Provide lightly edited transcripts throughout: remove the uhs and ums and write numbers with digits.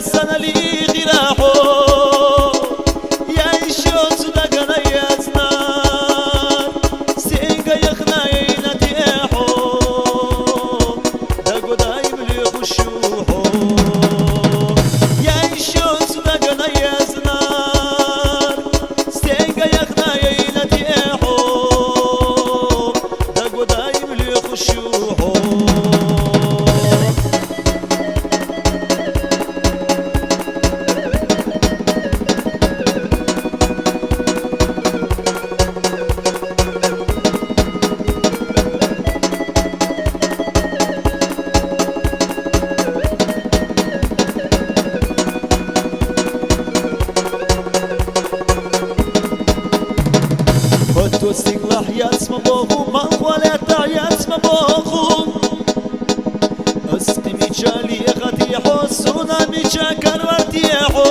سنة لي غراحو يعيشو صدقنا يزنار سينغا يخنا ينتيحو دقو دايم لي خشوحو يعيشو صدقنا يزنار سينغا يخنا ينتيحو دقو دايم لي خشوحو Стигла яцма Богу, малхвалета яцма Богу. Асти мичали ехатихо, суна мича карвартихо.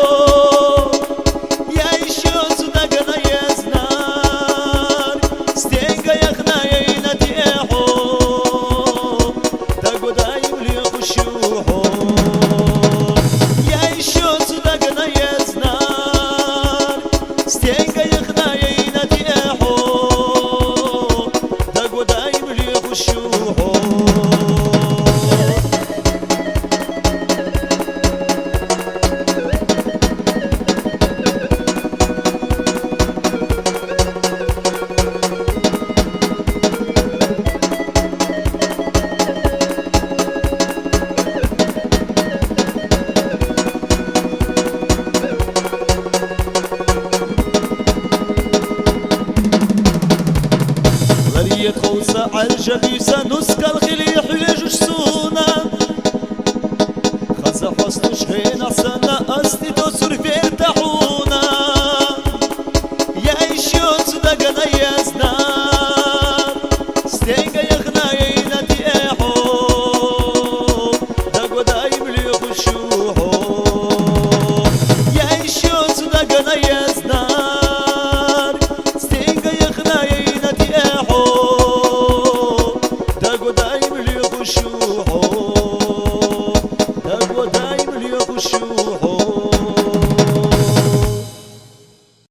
Я еще сюда гана язнар, стенга яхна яйнатихо. Дагодай мли хушухо. Я еще сюда гана язнар, стенга яхна яйнатихо. ودايم لي خشوعه خوصة عالجبيسة نسكا الخلي حيجوش سونا خزا حسن شهينا سنة أستي دوسر في ارتاحونا يعيشو صدقنا يزنار ستينغا يخنا ينتي ايحو داقو دايم لي خشوحو يعيشو صدقنا يزنار ستينغا يخنا ينتي ايحو داقو دايم لي خشوعه داقو دايم لي خشوعه